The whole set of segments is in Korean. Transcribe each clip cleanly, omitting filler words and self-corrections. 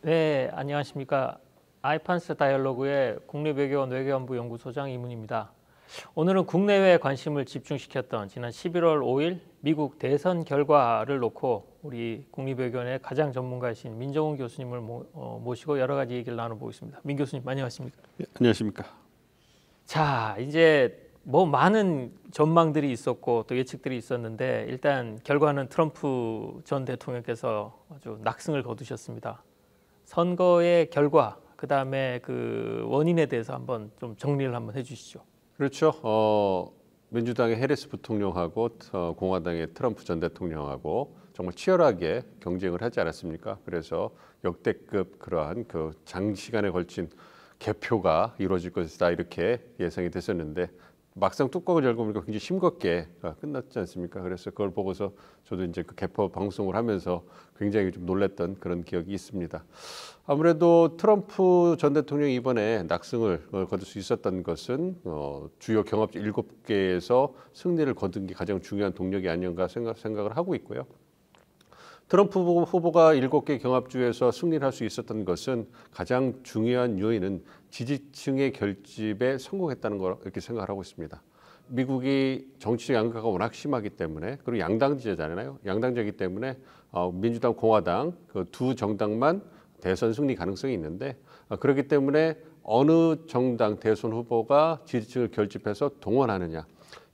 네, 안녕하십니까. 아이판스 다이얼로그의 국립외교원 외교안보 연구소장 이문입니다. 오늘은 국내외 관심을 집중시켰던 지난 11월 5일 미국 대선 결과를 놓고 우리 국립외교원의 가장 전문가이신 민정훈 교수님을 모시고 여러 가지 얘기를 나눠보겠습니다. 민 교수님 안녕하십니까? 네, 안녕하십니까? 자, 이제 많은 전망들이 있었고 또 예측들이 있었는데 일단 결과는 트럼프 전 대통령께서 아주 낙승을 거두셨습니다. 선거의 결과, 그다음에 그 원인에 대해서 한번 좀 정리를 한번 해주시죠. 그렇죠. 민주당의 해리스 부통령하고 공화당의 트럼프 전 대통령하고 정말 치열하게 경쟁을 하지 않았습니까? 그래서 역대급 그러한 그 장시간에 걸친 개표가 이루어질 것이다 이렇게 예상이 됐었는데 막상 뚜껑을 열고 보니까 굉장히 싱겁게 끝났지 않습니까? 그래서 그걸 보고서 저도 이제 그 개표 방송을 하면서 굉장히 좀 놀랐던 그런 기억이 있습니다. 아무래도 트럼프 전 대통령이 이번에 낙승을 거둘 수 있었던 것은 주요 경합지 7개에서 승리를 거둔 게 가장 중요한 동력이 아니었나 생각을 하고 있고요. 트럼프 후보가 7개 경합주에서 승리를 할 수 있었던 것은 가장 중요한 요인은 지지층의 결집에 성공했다는 걸 이렇게 생각을 하고 있습니다. 미국이 정치적 양극화가 워낙 심하기 때문에 그리고 양당제잖아요. 양당제이기 때문에 민주당, 공화당 그 두 정당만 대선 승리 가능성이 있는데 그렇기 때문에 어느 정당 대선 후보가 지지층을 결집해서 동원하느냐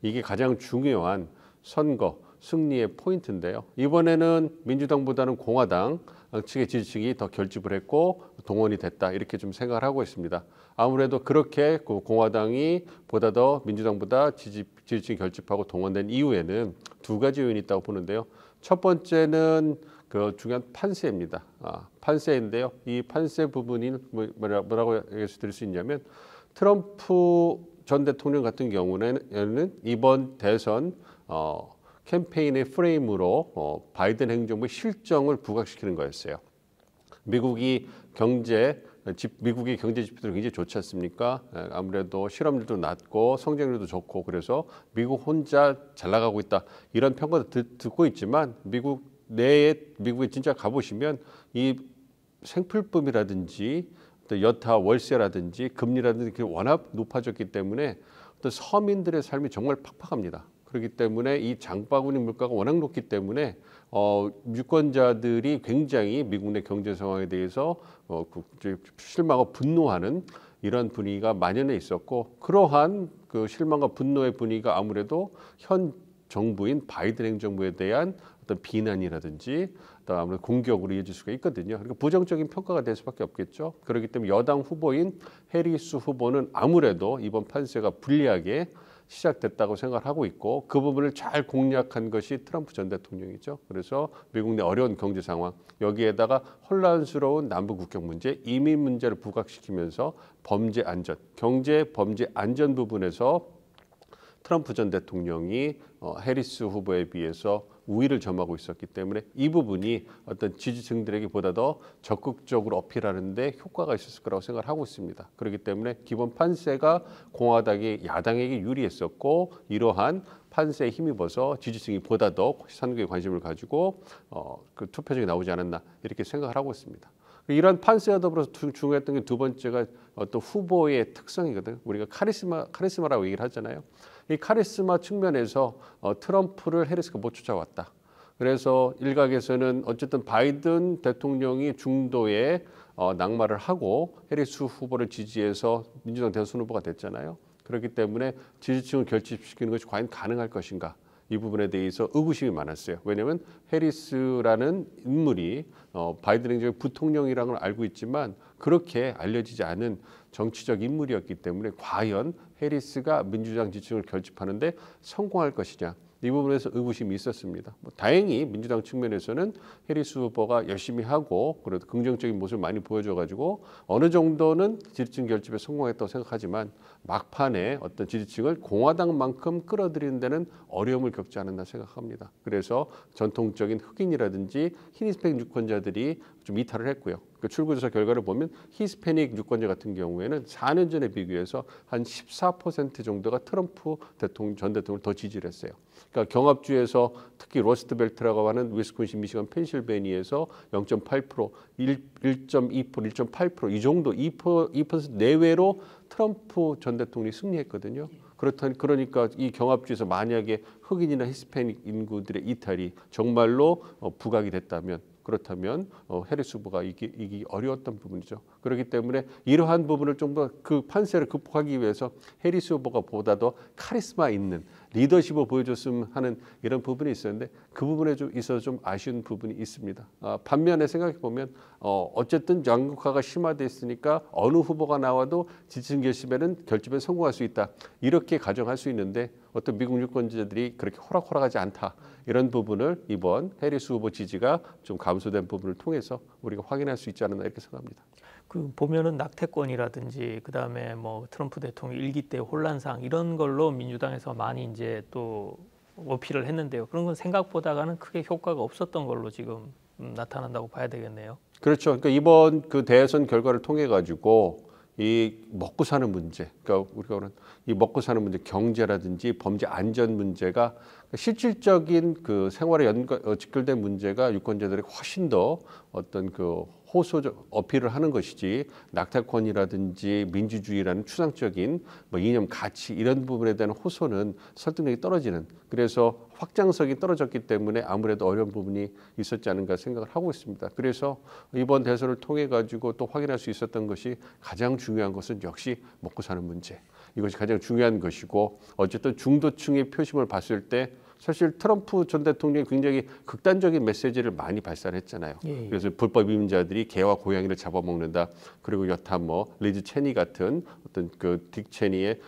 이게 가장 중요한 선거 승리의 포인트인데요. 이번에는 민주당보다는 공화당 측의 지지층이 더 결집을 했고 동원이 됐다 이렇게 좀 생각을 하고 있습니다. 아무래도 그렇게 공화당이 보다 더 민주당보다 지지층이 결집하고 동원된 이유에는 두 가지 요인이 있다고 보는데요. 첫 번째는 그 중요한 판세입니다. 판세인데요. 이 판세 부분이 뭐라고 얘기할 수 있냐면 트럼프 전 대통령 같은 경우에는 이번 대선 캠페인의 프레임으로 바이든 행정부의 실정을 부각시키는 거였어요. 미국의 경제 지표들이 굉장히 좋지 않습니까? 아무래도 실업률도 낮고 성장률도 좋고 그래서 미국 혼자 잘 나가고 있다 이런 평가도 듣고 있지만 미국에 진짜 가보시면 이 생필품이라든지 또 여타 월세라든지 금리라든지 워낙 높아졌기 때문에 또 서민들의 삶이 정말 팍팍합니다. 그렇기 때문에 이 장바구니 물가가 워낙 높기 때문에 유권자들이 굉장히 미국 내 경제 상황에 대해서 실망하고 분노하는 이런 분위기가 만연해 있었고 그러한 그 실망과 분노의 분위기가 아무래도 현 정부인 바이든 행정부에 대한 어떤 비난이라든지 또 아무래도 공격으로 이어질 수가 있거든요. 그러니까 부정적인 평가가 될 수밖에 없겠죠. 그렇기 때문에 여당 후보인 해리스 후보는 아무래도 이번 판세가 불리하게 시작됐다고 생각을 하고 있고 그 부분을 잘 공략한 것이 트럼프 전 대통령이죠. 그래서 미국 내 어려운 경제 상황 여기에다가 혼란스러운 남북 국경 문제, 이민 문제를 부각시키면서 범죄 안전, 경제 범죄 안전 부분에서 트럼프 전 대통령이 해리스 후보에 비해서 우위를 점하고 있었기 때문에 이 부분이 어떤 지지층들에게 보다 더 적극적으로 어필하는데 효과가 있었을 거라고 생각을 하고 있습니다. 그렇기 때문에 기본 판세가 공화당이 야당에게 유리했었고 이러한 판세에 힘입어서 지지층이 보다 더 선거에 관심을 가지고 그 투표장에 나오지 않았나 이렇게 생각을 하고 있습니다. 이런 판세와 더불어서 중요했던 게 두 번째가 어떤 후보의 특성이거든요. 우리가 카리스마라고 얘기를 하잖아요. 이 카리스마 측면에서 트럼프를 해리스가 못 쫓아왔다. 그래서 일각에서는 어쨌든 바이든 대통령이 중도에 낙마를 하고 해리스 후보를 지지해서 민주당 대선 후보가 됐잖아요. 그렇기 때문에 지지층을 결집시키는 것이 과연 가능할 것인가? 이 부분에 대해서 의구심이 많았어요. 왜냐하면 해리스라는 인물이 바이든 행정부의 부통령이라는 걸 알고 있지만 그렇게 알려지지 않은 정치적 인물이었기 때문에 과연 해리스가 민주당 지지층을 결집하는데 성공할 것이냐. 이 부분에서 의구심이 있었습니다. 다행히 민주당 측면에서는 해리스 후보가 열심히 하고 그래도 긍정적인 모습을 많이 보여줘가지고 어느 정도는 지지층 결집에 성공했다고 생각하지만 막판에 어떤 지지층을 공화당만큼 끌어들이는 데는 어려움을 겪지 않았나 생각합니다. 그래서 전통적인 흑인이라든지 히스패닉 유권자들이 좀 이탈을 했고요. 그 출구조사 결과를 보면 히스패닉 유권자 같은 경우에는 4년 전에 비교해서 한 14% 정도가 트럼프 전 대통령을 더 지지를 했어요. 그러니까 경합주에서 특히 러스트벨트라고 하는 위스콘신, 미시건, 펜실베니아에서 0.8%, 1.2%, 1.8%이 정도 2% 내외로 트럼프 전 대통령이 승리했거든요. 그러니까 이 경합주에서 만약에 흑인이나 히스패닉 인구들의 이탈이 정말로 부각이 됐다면 그렇다면 해리스 후보가 이기기 어려웠던 부분이죠. 그렇기 때문에 이러한 부분을 좀 더 그 판세를 극복하기 위해서 해리스 후보가 보다 더 카리스마 있는 리더십을 보여줬으면 하는 이런 부분이 있었는데 그 부분에 좀 있어서 좀 아쉬운 부분이 있습니다. 반면에 생각해 보면 어쨌든 양극화가 심화돼 있으니까 어느 후보가 나와도 지지층 결집에 성공할 수 있다. 이렇게 가정할 수 있는데 어떤 미국 유권자들이 그렇게 호락호락하지 않다. 이런 부분을 이번 해리스 후보 지지가 좀 감소된 부분을 통해서 우리가 확인할 수 있지 않았나 이렇게 생각합니다. 그 보면은 낙태권이라든지 그다음에 뭐 트럼프 대통령 일기 때 혼란상 이런 걸로 민주당에서 많이 이제 또 어필을 했는데요. 그런 건 생각보다는 크게 효과가 없었던 걸로 지금 나타난다고 봐야 되겠네요. 그렇죠. 그러니까 이번 그 대선 결과를 통해 가지고 이 먹고 사는 문제, 그러니까 우리가 그런 이 먹고 사는 문제, 경제라든지 범죄 안전 문제가 실질적인 그 생활에 직결된 문제가 유권자들이 훨씬 더 어떤 그 호소적 어필을 하는 것이지 낙태권이라든지 민주주의라는 추상적인 뭐 이념 가치 이런 부분에 대한 호소는 설득력이 떨어지는 그래서 확장성이 떨어졌기 때문에 아무래도 어려운 부분이 있었지 않은가 생각을 하고 있습니다. 그래서 이번 대선을 통해 가지고 또 확인할 수 있었던 것이 가장 중요한 것은 역시 먹고 사는 문제 이것이 가장 중요한 것이고 어쨌든 중도층의 표심을 봤을 때 사실 트럼프 전 대통령이 굉장히 극단적인 메시지를 많이 발산했잖아요. 그래서 불법 이민자들이 개와 고양이를 잡아먹는다. 그리고 여타 뭐 리즈 체니 같은 어떤 그 딕 체니의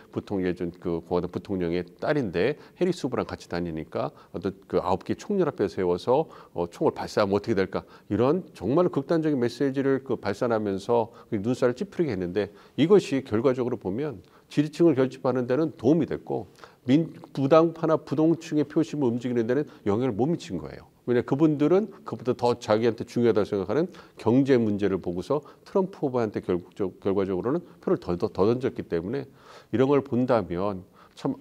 예전 그 공화당 부통령의 딸인데 해리스 후보랑 같이 다니니까 어떤 그 9개 총열 앞에 세워서 총을 발사하면 어떻게 될까 이런 정말 극단적인 메시지를 그 발산하면서 눈살을 찌푸리게 했는데 이것이 결과적으로 보면 지지층을 결집하는 데는 도움이 됐고 부당파나 부동층의 표심을 움직이는 데는 영향을 못 미친 거예요. 왜냐하면 그분들은 그보다 더 자기한테 중요하다고 생각하는 경제 문제를 보고서 트럼프 후보한테 결과적으로는 표를 더 던졌기 때문에 이런 걸 본다면 참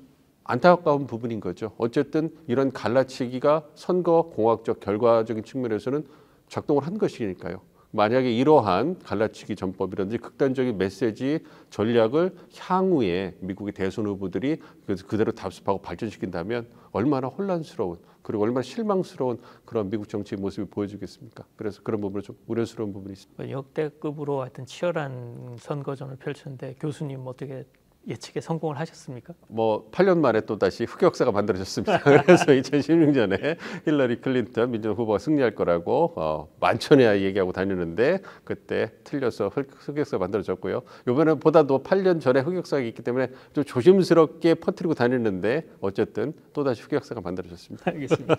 안타까운 부분인 거죠. 어쨌든 이런 갈라치기가 선거 공학적 결과적인 측면에서는 작동을 한 것이니까요. 만약에 이러한 갈라치기 전법이라든지 극단적인 메시지 전략을 향후에 미국의 대선 후보들이 그대로 답습하고 발전시킨다면 얼마나 혼란스러운 그리고 얼마나 실망스러운 그런 미국 정치의 모습이 보여주겠습니까? 그래서 그런 부분은 좀 우려스러운 부분이 있습니다. 역대급으로 하여튼 치열한 선거전을 펼쳤는데 교수님 어떻게 예측에 성공을 하셨습니까? 뭐 8년 만에 또 다시 흑역사가 만들어졌습니다. 그래서 2016년에 힐러리 클린턴 민주당 후보가 승리할 거라고 만천에 얘기하고 다니는데 그때 틀려서 흑역사가 만들어졌고요. 이번에 보다도 8년 전에 흑역사가 있기 때문에 좀 조심스럽게 퍼뜨리고 다니는데 어쨌든 또 다시 흑역사가 만들어졌습니다. 알겠습니다.